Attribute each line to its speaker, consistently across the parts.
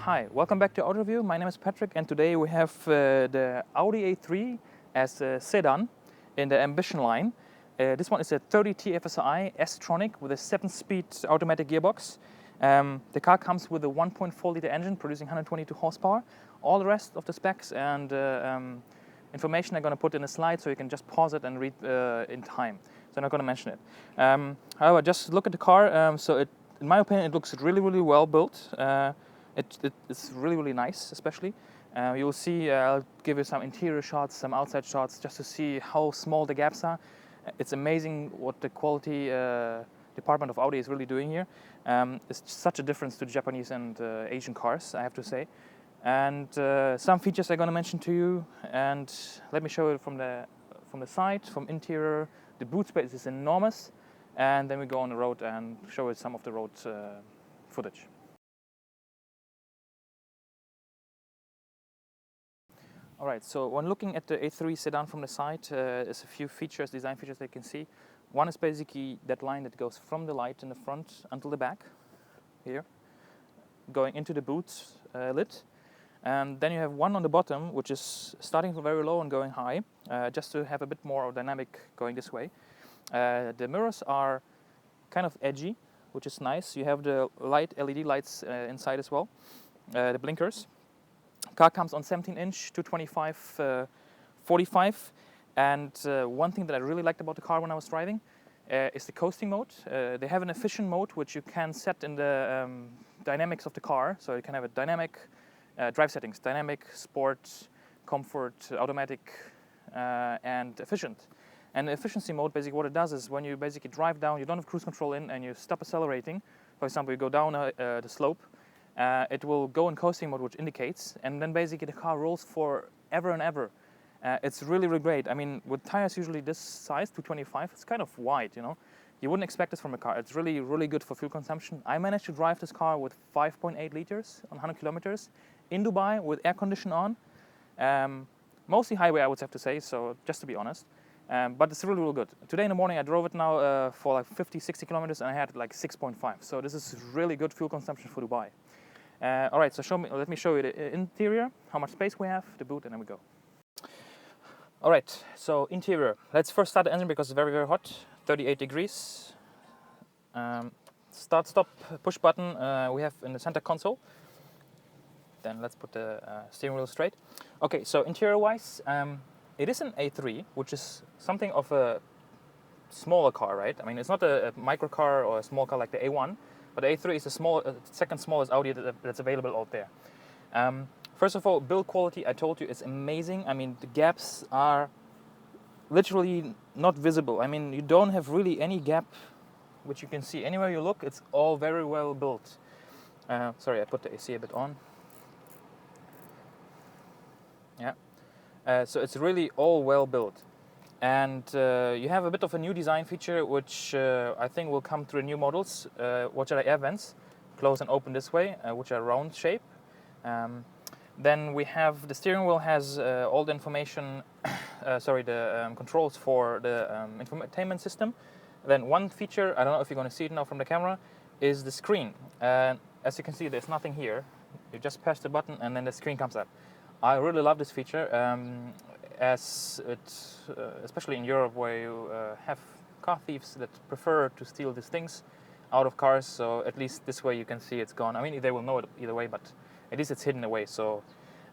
Speaker 1: Hi, welcome back to AutoReview. My name is Patrick, and today we have the Audi A3 as a sedan in the Ambition line. This one is a 30 TFSI S-tronic with a 7-speed automatic gearbox. The car comes with a 1.4-liter engine producing 122 horsepower. All the rest of the specs and information I'm going to put in a slide, so you can just pause it and read in time. So I'm not going to mention it. However, just look at the car. In my opinion, it looks really, really well built. It's really, really nice, especially. You'll see, I'll give you some interior shots, some outside shots, just to see how small the gaps are. It's amazing what the quality department of Audi is really doing here. It's such a difference to Japanese and Asian cars, I have to say. And some features I'm going to mention to you. And let me show you from the side, from interior. The boot space is enormous. And then we go on the road and show you some of the road footage. Alright, so when looking at the A3 Sedan from the side, there's a few features, design features that you can see. One is basically that line that goes from the light in the front until the back, here, going into the boot lid. And then you have one on the bottom, which is starting from very low and going high, just to have a bit more dynamic going this way. The mirrors are kind of edgy, which is nice. You have the light LED lights inside as well, the blinkers. Car comes on 17-inch 225 45, and one thing that I really liked about the car when I was driving is the coasting mode. They have an efficient mode which you can set in the dynamics of the car, so you can have a dynamic drive settings, dynamic, sport, comfort, automatic, and efficient. And the efficiency mode, basically what it does is when you basically drive down, you don't have cruise control in, and you stop accelerating. For example, you go down the slope, it will go in coasting mode, which indicates, and then basically the car rolls for ever and ever. It's really, really great. I mean, with tires usually this size, 225, it's kind of wide, you know. You wouldn't expect this from a car. It's really, really good for fuel consumption. I managed to drive this car with 5.8 liters on 100 kilometers in Dubai with air condition on. Mostly highway, I would have to say, so just to be honest. But it's really, really good. Today in the morning, I drove it now for like 50, 60 kilometers, and I had like 6.5. So this is really good fuel consumption for Dubai. All right, so let me show you the interior, how much space we have, the boot, and then we go. All right, so interior. Let's first start the engine because it's very, very hot, 38 degrees. Start, stop, push button we have in the center console. Then let's put the steering wheel straight. Okay, so interior-wise, it is an A3, which is something of a smaller car, right? I mean, it's not a micro car or a small car like the A1, but the A3 is the second smallest Audi that's available out there. First of all, build quality, I told you, is amazing. I mean, the gaps are literally not visible. I mean, you don't have really any gap which you can see. Anywhere you look, it's all very well built. Sorry, I put the AC a bit on. Yeah. So it's really all well built. And you have a bit of a new design feature, which I think will come through new models, which are air vents, close and open this way, which are round shape. Then we have the steering wheel has all the information, the controls for the infotainment system. Then one feature, I don't know if you're going to see it now from the camera, is the screen. As you can see, there's nothing here. You just press the button and then the screen comes up. I really love this feature. As it, especially in Europe, where you have car thieves that prefer to steal these things out of cars, so at least this way you can see it's gone. I mean, they will know it either way, but at least it's hidden away, so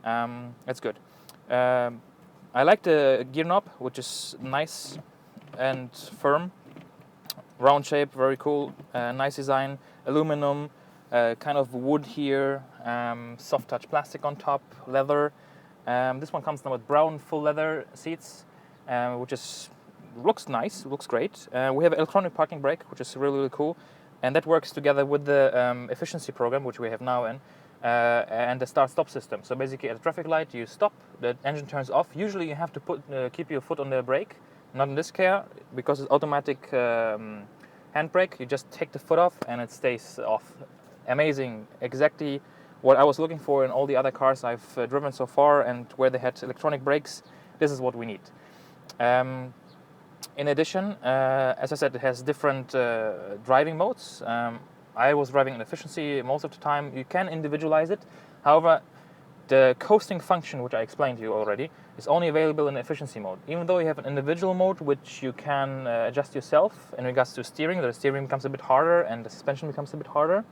Speaker 1: that's good. I like the gear knob, which is nice and firm, round shape, very cool, nice design, aluminum, kind of wood here, soft touch plastic on top, leather. This one comes now with brown full leather seats, which looks nice, looks great. We have electronic parking brake, which is really, really cool. And that works together with the efficiency program, which we have now in, and the start-stop system. So basically at a traffic light, you stop, the engine turns off. Usually you have to keep your foot on the brake, not in this car, because it's automatic handbrake. You just take the foot off and it stays off. Amazing, exactly what I was looking for in all the other cars I've driven so far, and where they had electronic brakes. This is what we need. In addition, as I said, it has different driving modes. I was driving in efficiency most of the time. You can individualize it. However, the coasting function, which I explained to you already, is only available in efficiency mode. Even though you have an individual mode, which you can adjust yourself in regards to steering, the steering becomes a bit harder and the suspension becomes a bit harder,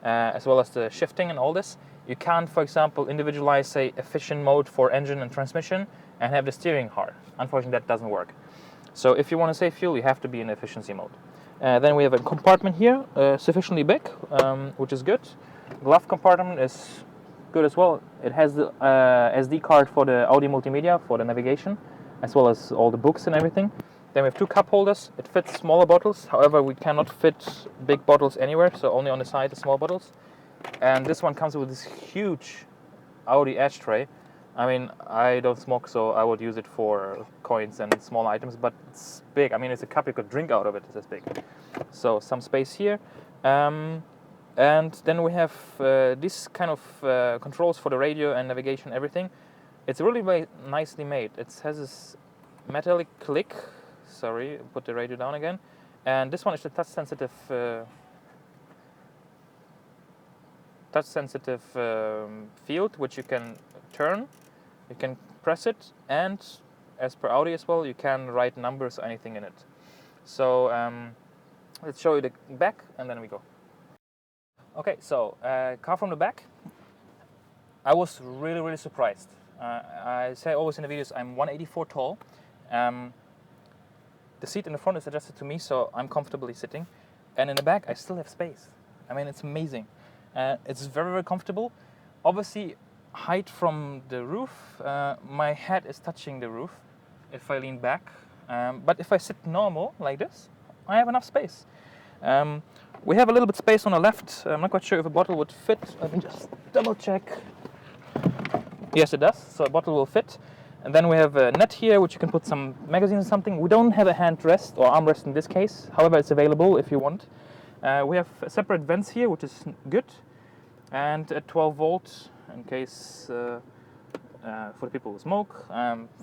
Speaker 1: as well as the shifting and all this. You can't, for example, individualize, say, efficient mode for engine and transmission and have the steering hard. Unfortunately, that doesn't work. So if you want to save fuel, you have to be in efficiency mode. Then we have a compartment here, sufficiently big, which is good. Glove compartment is good as well. It has the SD card for the Audi multimedia, for the navigation, as well as all the books and everything. Then we have 2 cup holders. It fits smaller bottles. However, we cannot fit big bottles anywhere, so only on the side the small bottles. And this one comes with this huge Audi ashtray. I mean, I don't smoke, so I would use it for coins and small items, but it's big. I mean, it's a cup you could drink out of it. It's this big. So some space here. And then we have this kind of controls for the radio and navigation, everything. It's really very nicely made. It has this metallic click. Sorry, put the radio down again. And this one is the touch-sensitive field, which you can turn. You can press it, and as per Audi as well, you can write numbers or anything in it. So let's show you the back, and then we go. Okay, so car from the back. I was really surprised. I say always in the videos, I'm 184 tall. The seat in the front is adjusted to me, so I'm comfortably sitting. And in the back, I still have space. I mean, it's amazing. It's very comfortable. Obviously, height from the roof, my head is touching the roof if I lean back. But if I sit normal, like this, I have enough space. We have a little bit space on the left. I'm not quite sure if a bottle would fit. Let me just double check. Yes, it does. So a bottle will fit. And then we have a net here, which you can put some magazines or something. We don't have a handrest or armrest in this case. However, it's available if you want. We have separate vents here, which is good. And a 12 volt in case for the people who smoke.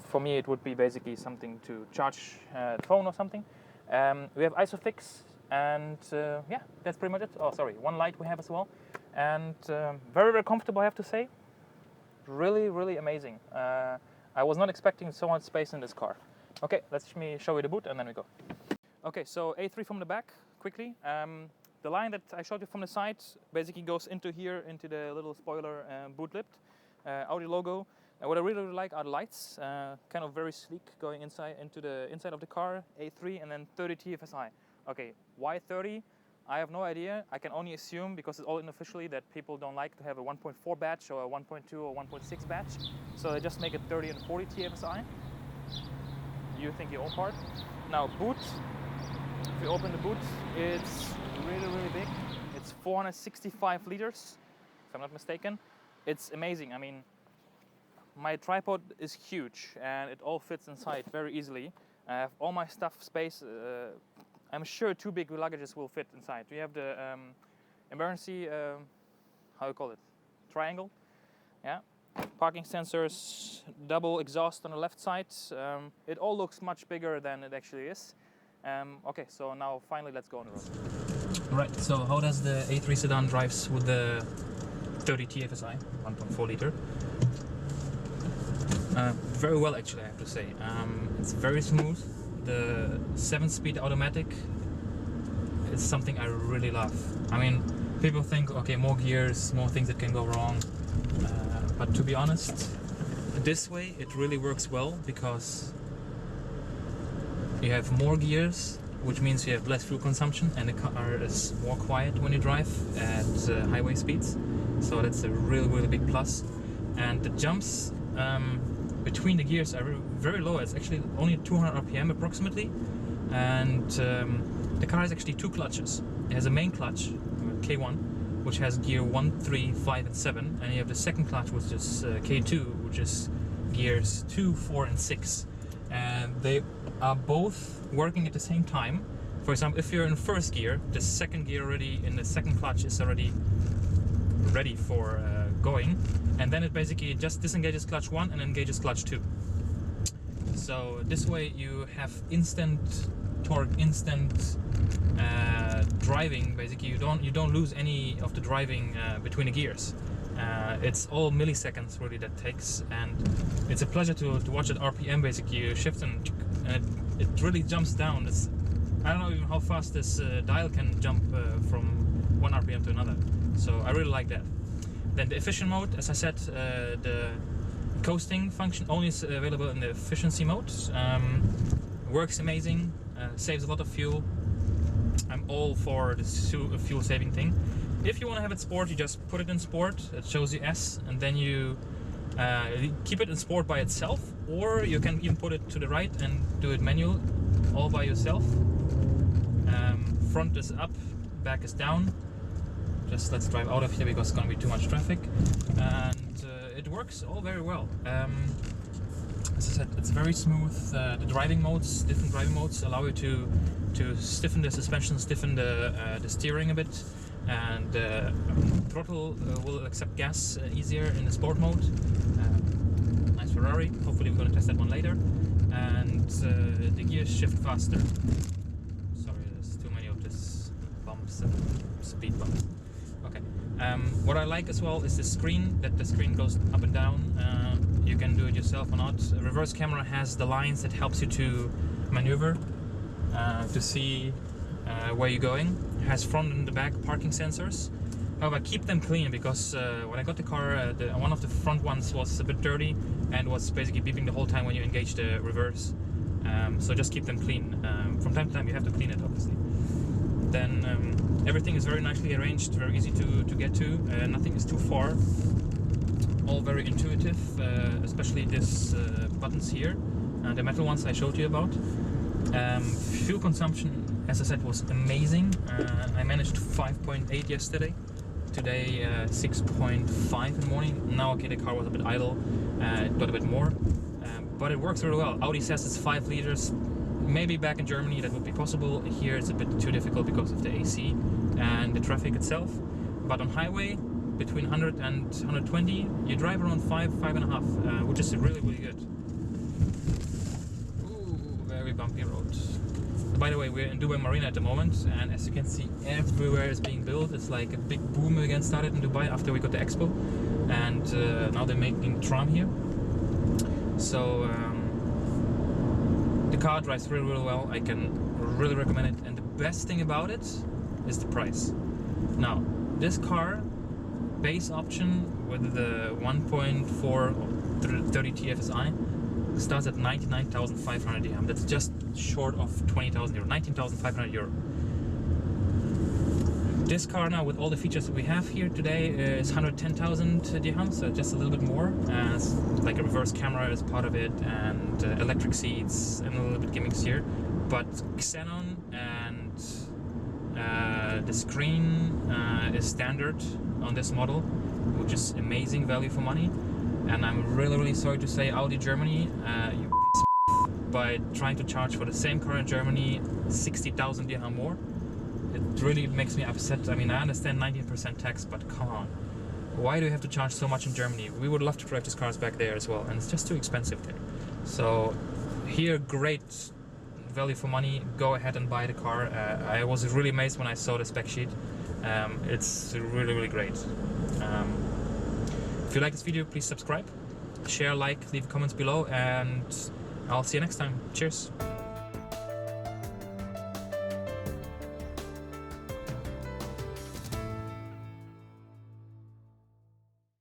Speaker 1: For me, it would be basically something to charge the phone or something. We have ISOFIX, and yeah, that's pretty much it. Oh, sorry, one light we have as well. And very comfortable, I have to say. Really amazing. I was not expecting so much space in this car. Okay, let me show you the boot and then we go. Okay, so A3 from the back, quickly. The line that I showed you from the side basically goes into here, into the little spoiler boot lip. Audi logo. What I really like are the lights, kind of very sleek, going inside into the inside of the car. A3 and then 30 TFSI. Okay, why 30? I have no idea. I can only assume, because it's all unofficially, that people don't like to have a 1.4 batch or a 1.2 or 1.6 batch. So they just make it 30 and 40 TFSI. You think your own part. Now boot, if you open the boot, it's really big. It's 465 liters, if I'm not mistaken. It's amazing. I mean, my tripod is huge and it all fits inside very easily. I have all my stuff space. I'm sure 2 big luggages will fit inside. We have the emergency, how you call it, triangle. Yeah, parking sensors, double exhaust on the left side. It all looks much bigger than it actually is. Okay, so now finally let's go on the road. Right, so how does the A3 Sedan drives with the 30 TFSI, 1.4 liter? Very well, actually, I have to say. It's very smooth. The 7-speed automatic is something I really love. I mean, people think, okay, more gears, more things that can go wrong. But to be honest, this way it really works well, because you have more gears, which means you have less fuel consumption, and the car is more quiet when you drive at highway speeds. So that's a really big plus. And the jumps between the gears are very low. It's actually only 200 RPM approximately, and the car has actually 2 clutches. It has a main clutch, K1, which has gear 1, 3, 5 and 7, and you have the second clutch, which is K2, which is gears 2, 4 and 6, and they are both working at the same time. For example, if you're in first gear, the second gear already in the second clutch is already ready for going, and then it basically just disengages clutch 1 and engages clutch 2. So this way you have instant torque, instant driving. Basically, you don't lose any of the driving between the gears. It's all milliseconds really that takes, and it's a pleasure to watch at RPM. Basically, you shift and it really jumps down. I don't know even how fast this dial can jump from one RPM to another. So I really like that. Then the efficient mode, as I said, the coasting function only is available in the efficiency mode. Works amazing, saves a lot of fuel. I'm all for the fuel saving thing. If you want to have it sport, you just put it in sport. It shows you S, and then you keep it in sport by itself, or you can even put it to the right and do it manual all by yourself. Front is up, back is down. Just let's drive out of here because it's going to be too much traffic, and it works all very well. As I said, it's very smooth. The driving modes, different driving modes, allow you to stiffen the suspension, stiffen the steering a bit, and throttle will accept gas easier in the sport mode. Nice Ferrari. Hopefully we're going to test that one later. And the gears shift faster. Sorry, there's too many of these bumps and speed bumps. Okay. What I like as well is the screen, that the screen goes up and down. You can do it yourself or not. A reverse camera has the lines that helps you to maneuver, to see where you're going. It has front and the back parking sensors. However, keep them clean because when I got the car, one of the front ones was a bit dirty and was basically beeping the whole time when you engage the reverse. So just keep them clean. From time to time you have to clean it, obviously. Then everything is very nicely arranged, very easy to get to. Nothing is too far. All very intuitive, especially these buttons here, the metal ones I showed you about. Fuel consumption, as I said, was amazing. I managed 5.8 yesterday. Today 6.5 in the morning. Now, okay, the car was a bit idle, it got a bit more, but it works really well. Audi says it's 5 liters. Maybe back in Germany that would be possible. Here it's a bit too difficult because of the AC and the traffic itself. But on highway, between 100 and 120, you drive around 5.5, which is really, really good. Ooh, very bumpy road. By the way, we're in Dubai Marina at the moment, and as you can see, everywhere is being built. It's like a big boom again started in Dubai after we got the expo, and now they're making tram here. So the car drives really, really well. I can really recommend it, and the best thing about it is the price. Now, this car, base option with the 1.4 or 30 TFSI, starts at 99,500 dirham. That's just short of 20,000 euro, 19,500 euro. This car now, with all the features that we have here today, is 110,000 dirhams, so just a little bit more. Like a reverse camera is part of it, and electric seats, and a little bit gimmicks here. But Xenon and the screen is standard on this model, which is amazing value for money. And I'm really, really sorry to say, Audi Germany, you by trying to charge for the same car in Germany 60,000 dirham more. It really makes me upset. I mean, I understand 19% tax, but come on. Why do you have to charge so much in Germany? We would love to drive these cars back there as well, and it's just too expensive there. So here, great value for money. Go ahead and buy the car. I was really amazed when I saw the spec sheet. It's really, really great. If you like this video, please subscribe, share, like, leave comments below, and I'll see you next time. Cheers.